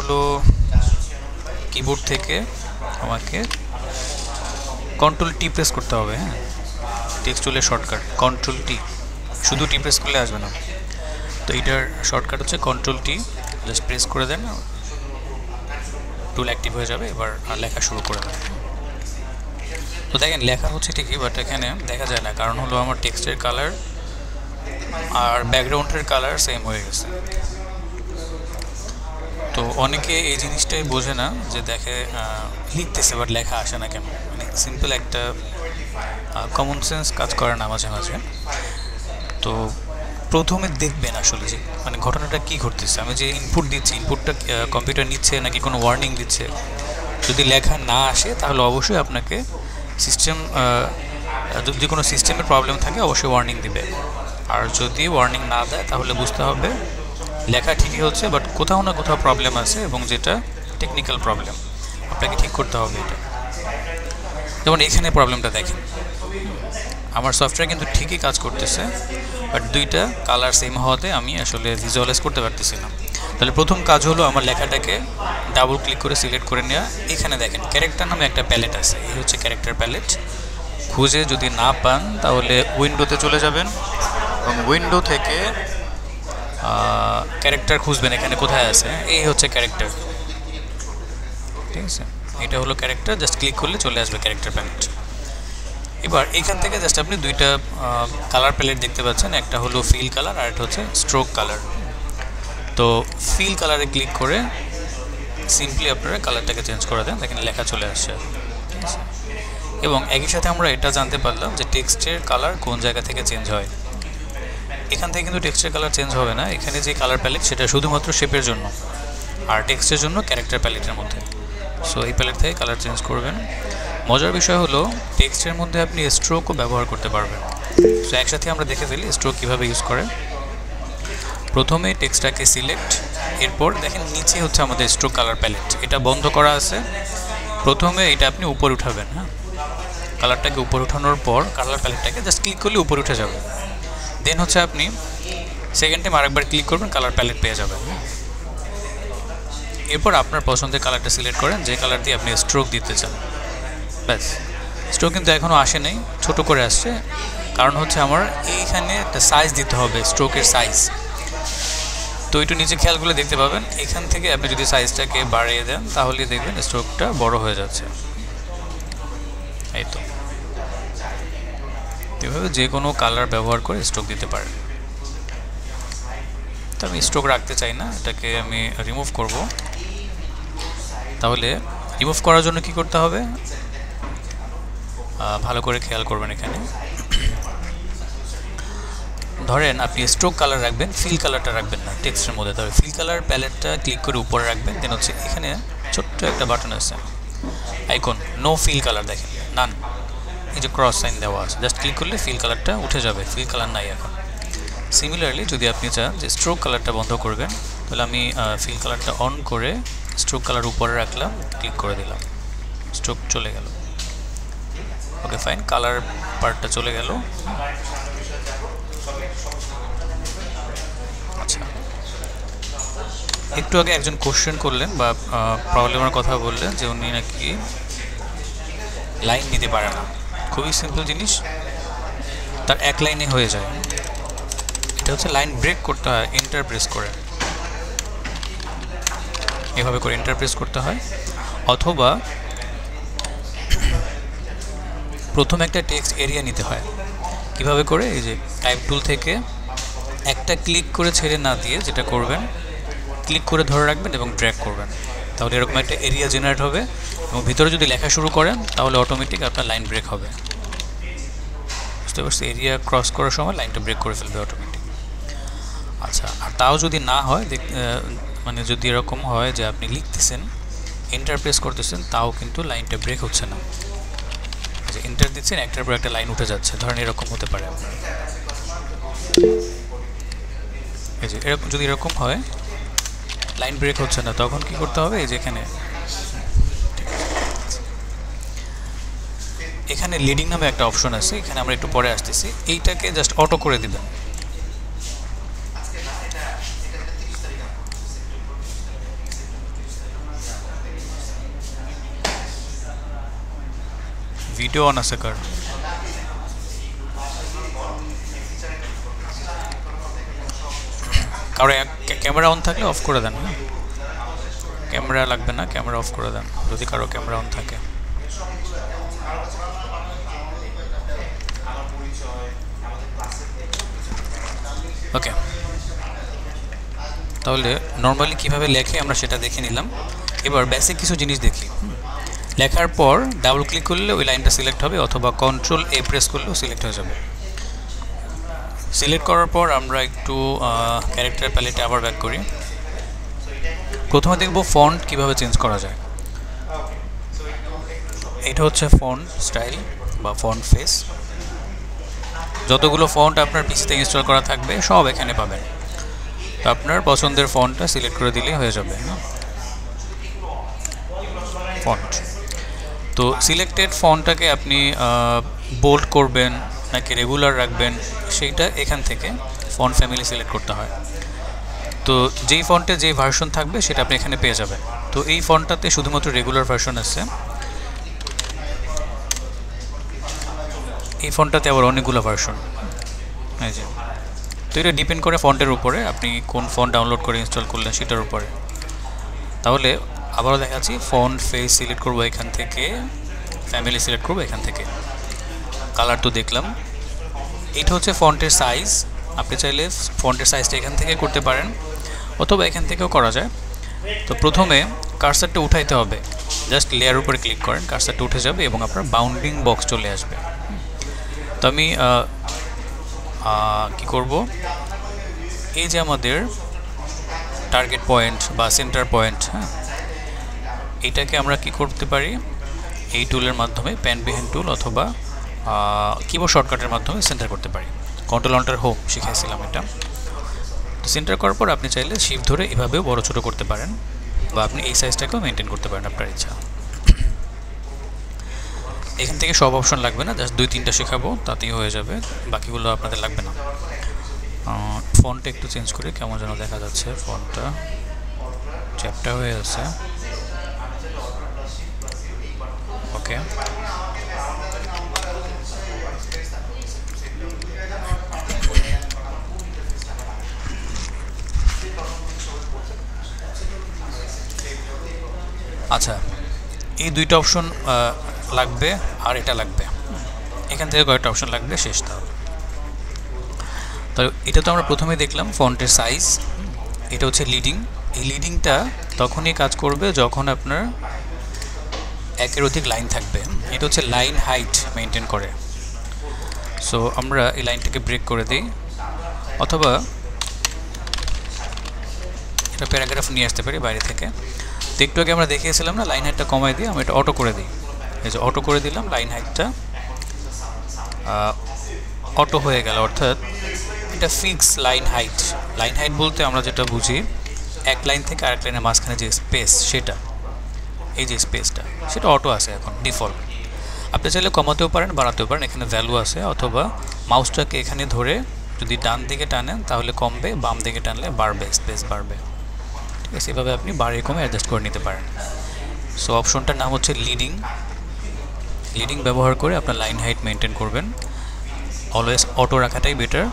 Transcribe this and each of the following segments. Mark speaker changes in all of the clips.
Speaker 1: হলো কিবোর্ড থেকে আমাকে কন্ট্রোল টি প্রেস করতে হবে। হ্যাঁ, টেক্সট টুলের শর্টকাট কন্ট্রোল টি, শুধু টি প্রেস করলে আসবে না। তো এটার শর্টকাট হচ্ছে কন্ট্রোল টি, জাস্ট প্রেস করে দেন, টুল অ্যাক্টিভ হয়ে যাবে। এবার লেখা শুরু করে দেন। তো দেখেন লেখা হচ্ছে ঠিকই, বাট এখানে দেখা যায় না, কারণ হলো আমার টেক্সটের কালার আর ব্যাকগ্রাউন্ডের কালার সেম হয়ে গেছে। তো অনেকে এই জিনিসটাই বোঝে না, যে দেখে লিখতেছে বাট লেখা আসে না কেন। মানে সিম্পল একটা কমন সেন্স কাজ করে না মাঝে মাঝে। তো প্রথমে দেখবেন আসলে যে মানে ঘটনাটা কী ঘটতেছে। আমি যে ইনপুট দিচ্ছি, ইনপুটটা কম্পিউটার নিচ্ছে নাকি কোনো ওয়ার্নিং দিচ্ছে। যদি লেখা না আসে তাহলে অবশ্যই আপনাকে সিস্টেম, যদি কোনো সিস্টেমের প্রবলেম থাকে অবশ্যই ওয়ার্নিং দিবে। আর যদি ওয়ার্নিং না দেয় তাহলে বুঝতে হবে লেখা ঠিকই হচ্ছে, বাট কোথাও না কোথাও প্রবলেম আছে, এবং যেটা টেকনিক্যাল প্রবলেম, আপনাকে ঠিক করতে হবে এটা। যেমন এখানে প্রবলেমটা দেখেন, আমার সফটওয়্যার কিন্তু ঠিকই কাজ করতেছে, বাট দুইটা কালার সেম হওয়াতে আমি আসলে ভিজুয়ালাইজ করতে পারতেছি না। তাহলে প্রথম কাজ হলো আমার লেখাটাকে ডাবল ক্লিক করে সিলেক্ট করে নেওয়া। এখানে দেখেন ক্যারেক্টার নামে একটা প্যালেট আছে, এই হচ্ছে ক্যারেক্টার প্যালেট। খুঁজে যদি না পান তাহলে উইন্ডোতে চলে যাবেন, এবং উইন্ডো থেকে ক্যারেক্টার খুঁজবেন, এখানে কোথায় আছে, এই হচ্ছে ক্যারেক্টার। ঠিক আছে, এটা হলো ক্যারেক্টার, জাস্ট ক্লিক করলে চলে আসবে ক্যারেক্টার প্যালেট। এবার এখান থেকে জাস্ট আপনি দুইটা কালার প্যালেট দেখতে পাচ্ছেন, একটা হলো ফিল কালার আর একটা হচ্ছে স্ট্রোক কালার। তো ফিল কালারে ক্লিক করে সিম্পলি আপনারা কালারটাকে চেঞ্জ করে দেন, দেখেন লেখা চলে আসছে। ঠিক আছে, এবং একই সাথে আমরা এটা জানতে পারলাম যে টেক্সটের কালার কোন জায়গা থেকে চেঞ্জ হয়। এখান থেকে কিন্তু টেক্সটের কালার চেঞ্জ হবে না, এখানে যে কালার প্যালেট সেটা শুধুমাত্র শেপের জন্য, আর টেক্সটের জন্য ক্যারেক্টার প্যালেটের মধ্যে। সো এই প্যালেট থেকে কালার চেঞ্জ করবেন। মজার বিষয় হলো টেক্সটের মধ্যে আপনি স্ট্রোকও ব্যবহার করতে পারবেন। সো একসাথে আমরা দেখে ফেলি স্ট্রোক কীভাবে ইউজ করে। প্রথমে টেক্সটটাকে সিলেক্ট, এরপর দেখেন নিচে হচ্ছে আমাদের স্ট্রোক কালার প্যালেট, এটা বন্ধ করা আছে। প্রথমে এটা আপনি উপরে উঠাবেন। হ্যাঁ, কালারটাকে উপরে উঠানোর পর কালার প্যালেটটাকে জাস্ট ক্লিক করলে উপরে উঠে যাবে। দেন হচ্ছে আপনি সেকেন্ড টাইম আরেকবার ক্লিক করবেন, কালার প্যালেট পেয়ে যাবেন। এরপর আপনার পছন্দের কালারটা সিলেক্ট করেন, যে কালার দিয়ে আপনি স্ট্রোক দিতে চান। ব্যাস, স্ট্রোক কিন্তু এখনও আসে নাই, ছোটো করে আসছে, কারণ হচ্ছে আমার এইখানে একটা সাইজ দিতে হবে, স্ট্রোকের সাইজ। তো একটু নিচে খেয়াল করলে দেখতে পাবেন, এখান থেকে আপনি যদি সাইজটাকে বাড়িয়ে দেন তাহলে দেখবেন স্ট্রোকটা বড় হয়ে যাচ্ছে। এই তো এভাবে যে কোনো কালার ব্যবহার করে স্ট্রোক দিতে পারেন। তো আমি স্ট্রোক রাখতে চাই না, এটাকে আমি রিমুভ করব। তাহলে রিমুভ করার জন্য কি করতে হবে, ভালো করে খেয়াল করবেন। এখানে ধরেন আপনি স্ট্রোক কালার রাখবেন, ফিল কালারটা রাখবেন না টেক্সটের মধ্যে। তবে ফিল কালার প্যালেটটা ক্লিক করে উপরে রাখবেন। দেন হচ্ছে এখানে ছোট্ট একটা বাটন আছে আইকন, নো ফিল কালার, দেখেন নান, এই যে ক্রস সাইন দেওয়া আছে, জাস্ট ক্লিক করলে ফিল কালারটা উঠে যাবে, ফিল কালার নাই এখন। সিমিলারলি যদি আপনি চান যে স্ট্রোক কালারটা বন্ধ করবেন, তাহলে আমি ফিল কালারটা অন করে স্ট্রোক কালার উপরে রাখলাম, ক্লিক করে দিলাম, স্ট্রোক চলে গেল। ওকে ফাইন, কালার পার্টটা চলে গেল। আচ্ছা, একটু আগে একজন কোশ্চেন করলেন বা প্রবলেমের কথা বললেন যে উনি নাকি লাইন নিতে পারে না। খুবই সিম্পল জিনিস, তার এক লাইনে হয়ে যায়। এটা হচ্ছে লাইন ব্রেক করতে হয় এন্টার প্রেস করে, এভাবে করে এন্টার প্রেস করতে হয়। অথবা প্রথমে একটা টেক্সট এরিয়া নিতে হয়। কিভাবে করে, এই যে টাইপ টুল থেকে একটা ক্লিক করে ছেড়ে না দিয়ে যেটা করবেন, ক্লিক করে ধরে রাখবেন এবং ড্র্যাগ করবেন, তাহলে এরকম একটা এরিয়া জেনারেট হবে, এবং ভিতরে যদি লেখা শুরু করেন তাহলে অটোমেটিক আপনার লাইন ব্রেক হবে। বুঝতে পারছি, এরিয়া ক্রস করার সময় লাইনটা ব্রেক করে ফেলবে অটোমেটিক। আচ্ছা, আর তাও যদি না হয়, মানে যদি এরকম হয় যে আপনি লিখতেছেন এন্টার প্রেস করতেছেন তাও কিন্তু লাইনটা ব্রেক হচ্ছে না, যে এন্টার দিচ্ছেন একটার পর একটা লাইন উঠে যাচ্ছে, ধরেন এরকম হতে পারে। এই যে এরকম যদি এরকম হয় লাইন ব্রেক হচ্ছে না, তখন কি করতে হবে, এই যে এখানে লিডিং নামে একটা অপশন আছে, এখানে আমরা একটু পরে আসতেছি, এইটাকে জাস্ট অটো করে দিবেন। ভিডিও অন আছে কার? কারো ক্যামেরা অন থাকলে অফ করে দেন। হ্যাঁ, ক্যামেরা লাগবে না, ক্যামেরা অফ করে দেন যদি কারো ক্যামেরা অন থাকে। ওকে, তাহলে নর্মালি কীভাবে লেখে আমরা সেটা দেখে নিলাম। এবার বেসিক কিছু জিনিস দেখি। লেখার পর ডাবল ক্লিক করলে ওই লাইনটা সিলেক্ট হবে, অথবা কন্ট্রোল এ প্রেস করলেও সিলেক্ট হয়ে যাবে। সিলেক্ট করার পর আমরা একটু ক্যারেক্টার প্যালেটে আবার ব্যাক করি। প্রথমে দেখব ফন্ট কিভাবে চেঞ্জ করা যায়। এটা হচ্ছে ফন্ট স্টাইল বা ফন্ট ফেস। যতগুলো ফন্ট আপনার পিসিতে ইনস্টল করা থাকবে সব এখানে পাবেন। তো আপনার পছন্দের ফন্টটা সিলেক্ট করে দিলেই হয়ে যাবে। ফন্ট, তো সিলেক্টেড ফন্টটাকে আপনি বোল্ড করবেন নাকি রেগুলার রাখবেন সেইটা এখান থেকে ফন্ট ফ্যামিলি সিলেক্ট করতে হয়। তো যেই ফন্টে যেই ভার্সন থাকবে সেটা আপনি এখানে পেয়ে যাবেন। তো এই ফন্টটাতে শুধুমাত্র রেগুলার ভার্সন আছে, এই ফন্টটাতে আবার অনেকগুলো ভার্সন। এই যে, তো এটা ডিপেন্ড করে ফন্টের উপরে, আপনি কোন ফন্ট ডাউনলোড করে ইনস্টল করলেন সেটার উপরে। তাহলে আবারও দেখাচ্ছি, ফন্ট ফেস সিলেক্ট করবো এখান থেকে, ফ্যামিলি সিলেক্ট করবো এখান থেকে, কালার তো দেখলাম। এটা হচ্ছে ফন্টের সাইজ। আপনি চাইলে ফন্টের সাইজটা এখান থেকে করতে পারেন অথবা এখান থেকেও করা যায়। তো প্রথমে কার্সারটা উঠাইতে হবে, জাস্ট লেয়ার উপরে ক্লিক করেন, কার্সারটা উঠে যাবে এবং আপনার বাউন্ডিং বক্স চলে আসবে। তো আমি কি করব, এই যে আমাদের টার্গেট পয়েন্ট বা সেন্টার পয়েন্ট, হ্যাঁ, এইটাকে আমরা কি করতে পারি, এই টুলের মাধ্যমে প্যান বিহাইন্ড টুল অথবা কিবোর্ড শর্টকাটের মাধ্যমে সেন্টার করতে পারি। কন্ট্রোল অল্টার হোম শিখাইছিলাম এটা। তো সেন্টার করার পর আপনি চাইলে শিফট ধরে এভাবেও বড় ছোটো করতে পারেন, বা আপনি এই সাইজটাকেও মেনটেন করতে পারেন আপনার ইচ্ছা। এখান থেকে সব অপশন লাগবে না, জাস্ট 2-3টা শেখাবো তাতেই হয়ে যাবে, বাকিগুলো আপনাদের লাগবে না। ফন্টটা একটু চেঞ্জ করে, কেমন যেন দেখা যাচ্ছে, ফন্টটা চ্যাপটা হয়ে আছে। ওকে, আচ্ছা, এই দুইটা অপশন লাগবে আর এটা লাগবে, এখান থেকে কয়েকটা অপশন লাগবে শেষ। তো এটা তো আমরা প্রথমে দেখলাম ফন্টের সাইজ। এটা হচ্ছে লিডিং। এই লিডিংটা তখনই কাজ করবে যখন আপনার একের অধিক লাইন থাকবে। এটা হচ্ছে লাইন হাইট মেনটেন করে। সো আমরা এই লাইনটাকে ব্রেক করে দিই, অথবা এটা প্যারাগ্রাফ নিয়ে আসতে পারি বাইরে থেকে। তো একটু আগে আমরা দেখিয়েছিলাম না, লাইন হাইটটা কমাই দিই, আমি এটা অটো করে দিই। এই যে অটো করে দিলাম, লাইন হাইটটা অটো হয়ে গেল, অর্থাৎ এটা fix line height. Line height বলতে আমরা যেটা বুঝি, এক লাইন থেকে আরেক লাইনের মাঝখানে যে স্পেস, সেটা, এই যে স্পেসটা, সেটা অটো আছে এখন ডিফল্ট। আপনি চাইলে কমাতেও পারেন, বাড়াতেও পারেন, এখানে ভ্যালু আছে। অথবা মাউসটাকে এখানে ধরে যদি ডান দিকে টানেন তাহলে কমবে, বাম দিকে টানলে বাড়বে, স্পেস বাড়বে। ঠিক আছে, এভাবে আপনি বাড়িয়ে কমে অ্যাডজাস্ট করে নিতে পারেন। সো অপশনটার নাম হচ্ছে লিডিং। লিডিং ব্যবহার করে আপনার লাইন হাইট মেনটেন করবেন। অলওয়েজ অটো রাখাটাই বেটার।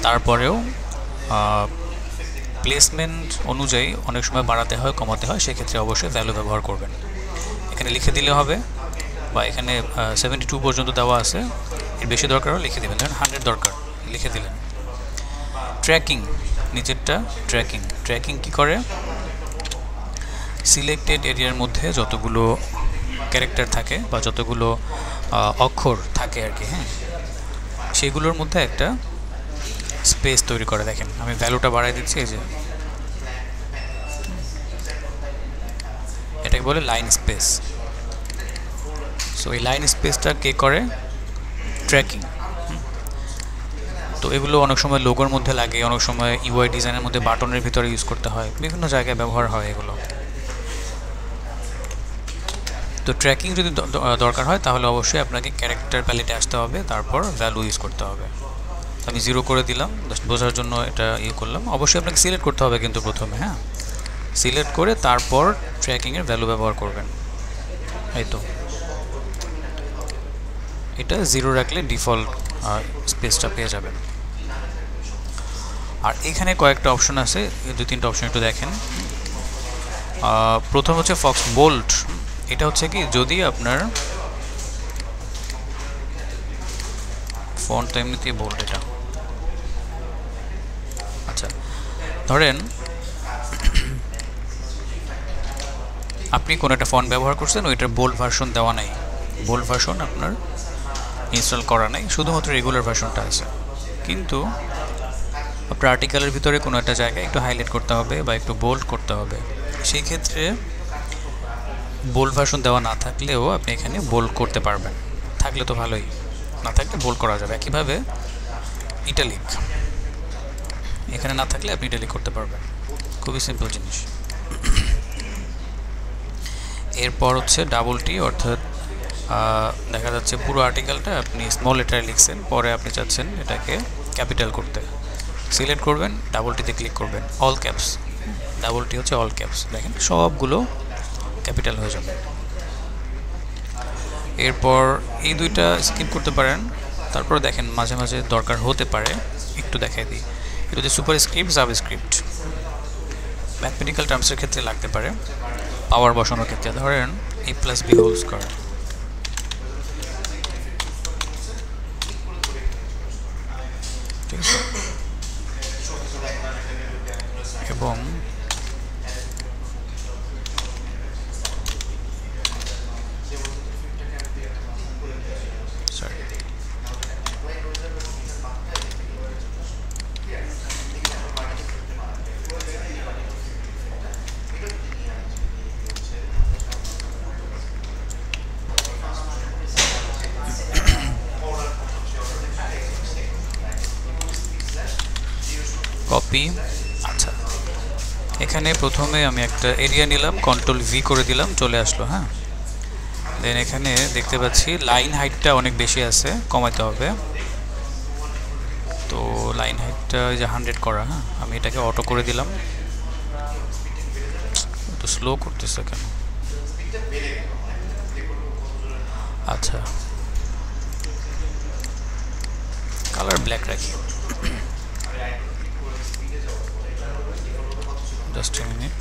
Speaker 1: তারপরেও প্লেসমেন্ট অনুযায়ী অনেক সময় বাড়াতে হয়, কমাতে হয়, সেক্ষেত্রে অবশ্যই ভ্যালু ব্যবহার করবেন। এখানে লিখে দিলে হবে, বা এখানে 72 পর্যন্ত দেওয়া আছে, এর বেশি দরকার হলে লিখে দেবেন। ধরেন 100 দরকার, লিখে দিলেন। ট্র্যাকিং, নিচেরটা ট্র্যাকিং। ট্র্যাকিং কী করে, সিলেক্টেড এরিয়ার মধ্যে যতগুলো ক্যারেক্টার থাকে বা যতগুলো অক্ষর থাকে আর কি, হ্যাঁ, সেগুলোর মধ্যে একটা স্পেস তৈরি করে। দেখেন আমি ভ্যালুটা বাড়াই দিচ্ছি, এই যে এটাকে বলে লাইন স্পেস। সো এই লাইন স্পেসটা কে করে, ট্র্যাকিং। তো এগুলো অনেক সময় লোগোর মধ্যে লাগে, অনেক সময় ইউআই ডিজাইনের মধ্যে বাটনের ভিতরে ইউজ করতে হয়, বিভিন্ন জায়গায় ব্যবহার হয় এগুলো। তো ট্র্যাকিং যদি দরকার হয় তাহলে অবশ্যই আপনাকে ক্যারেক্টার প্যালেটে আসতে হবে, তারপর ভ্যালু ইউজ করতে হবে। আমি 0 করে দিলাম, জাস্ট বোঝার জন্য এটা করলাম। অবশ্যই আপনাকে সিলেক্ট করতে হবে কিন্তু প্রথমে, হ্যাঁ, সিলেক্ট করে তারপর ট্র্যাকিংয়ের ভ্যালু ব্যবহার করবেন। এই তো এটা 0 রাখলে ডিফল্ট স্পেসটা পেয়ে যাবেন। আর এখানে কয়েকটা অপশন আছে, দুই তিনটা অপশন একটু দেখেন। প্রথম হচ্ছে ফক্স বোল্ড। এটা হচ্ছে কি, যদি আপনার ফন্ট এমনিতেই বোল্ড, এটা আচ্ছা ধরেন আপনি কোনো একটা ফন্ট ব্যবহার করছেন, ওইটার বোল্ড ভার্সন দেওয়া নাই, বোল্ড ভার্সন আপনার ইনস্টল করা নাই, শুধুমাত্র রেগুলার ভার্সনটা আছে। কিন্তু আপনার আর্টিকেলের ভিতরে কোনো একটা জায়গায় একটু হাইলাইট করতে হবে বা একটু বোল্ড করতে হবে, সেই ক্ষেত্রে বোল্ড ভার্সন দেওয়া না থাকলেও আপনি এখানে বোল্ড করতে পারবেন। থাকলে তো ভালোই, না থাকলে বোল্ড করা যাবে। একইভাবে ইটালিক, এখানে না থাকলে আপনি ইটালিক করতে পারবেন, খুবই সিম্পল জিনিস। এরপর হচ্ছে ডাবল টি, অর্থাৎ দেখা যাচ্ছে পুরো আর্টিকেলটা আপনি স্মল লেটারে লিখছেন, পরে আপনি চাচ্ছেন এটাকে ক্যাপিটাল করতে, সিলেক্ট করবেন, ডাবল টিতে ক্লিক করবেন, অল ক্যাপস, ডাবল টি হচ্ছে অল ক্যাপস, দেখেন সবগুলো ক্যাপিটাল হয়ে যাবে। এরপর এই দুইটা স্কিপ করতে পারেন। তারপর দেখেন মাঝে মাঝে দরকার হতে পারে, একটু দেখাই দিই। এটা হচ্ছে সুপার স্ক্রিপ্ট, সাবস্ক্রিপ্ট, ম্যাথমেটিক্যাল টার্মসের ক্ষেত্রে লাগতে পারে, পাওয়ার বসানোর ক্ষেত্রে ধরেন a + b হোল স্কয়ার, ঠিক আছে। এবং কপি। আচ্ছা, এখানে প্রথমে আমি একটা এরিয়া নিলাম, কন্ট্রোল ভি করে দিলাম, চলে আসলো। হ্যাঁ, দেন এখানে দেখতে পাচ্ছি লাইন হাইটটা অনেক বেশি আছে, কমাতে হবে। তো লাইন হাইটটা ওই যে 100 করা, হ্যাঁ আমি এটাকে অটো করে দিলাম। একটু স্লো করতেছে কেন? আচ্ছা, কালার ব্ল্যাক রাখি, জাস্ট এ মিনিট।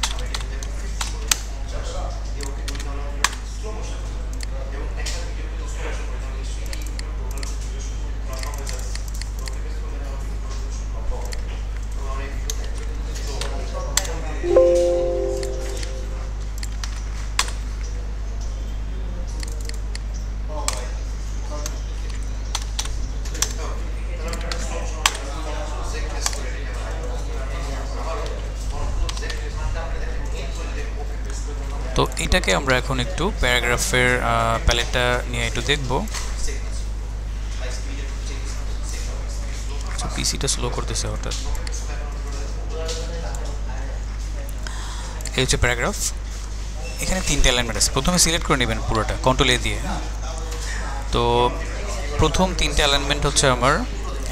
Speaker 1: তো এটাকে আমরা এখন একটু প্যারাগ্রাফের প্যালেটটা নিয়ে একটু দেখব। পিসিটা স্লো করতেছে হঠাৎ। এই হচ্ছে প্যারাগ্রাফ, এখানে 3টে অ্যালাইনমেন্ট আছে। প্রথমে সিলেক্ট করে নেবেন পুরোটা কন্ট্রোল এ দিয়ে। তো প্রথম 3টে অ্যালাইনমেন্ট হচ্ছে আমার,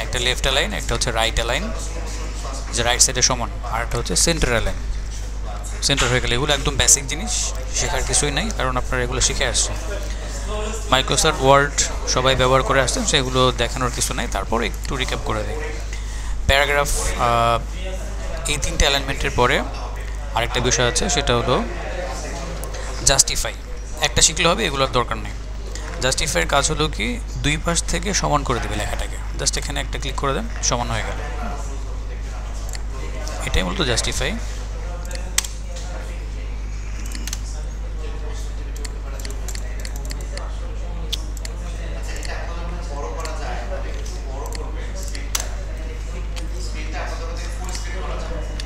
Speaker 1: একটা লেফট অ্যালাইন, একটা হচ্ছে রাইট অ্যালাইন, যে রাইট সাইডে সমান, আর একটা হচ্ছে সেন্টার অ্যালাইন। সেন্টার হয়ে গেলে এগুলো একদম বেসিক জিনিস, শেখার কিছুই নাই, কারণ আপনারা এগুলো শিখে আসছেন, মাইক্রোসফট ওয়ার্ড সবাই ব্যবহার করে আসছেন, সেগুলো দেখানোর কিছু নাই। তারপর একটু রিক্যাপ করে দিই। প্যারাগ্রাফ, এই 3টে অ্যালাইনমেন্টের পরে আরেকটা বিষয় আছে, সেটা হলো জাস্টিফাই। একটা শিখলে হবে, এগুলোর দরকার নেই। জাস্টিফাইয়ের কাজ হলো কি, দুই পাশ থেকে সমান করে দেবে লেখাটাকে, জাস্ট এখানে একটা ক্লিক করে দেন, সমান হয়ে গেল। এটাই মূলত জাস্টিফাই।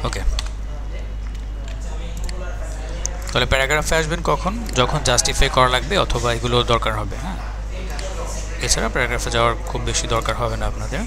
Speaker 1: ওকে, তাহলে প্যারাগ্রাফে আসবেন কখন? যখন জাস্টিফাই করা লাগবে অথবা এগুলো দরকার হবে। হ্যাঁ, এছাড়া প্যারাগ্রাফে যাওয়ার খুব বেশি দরকার হবে না আপনাদের।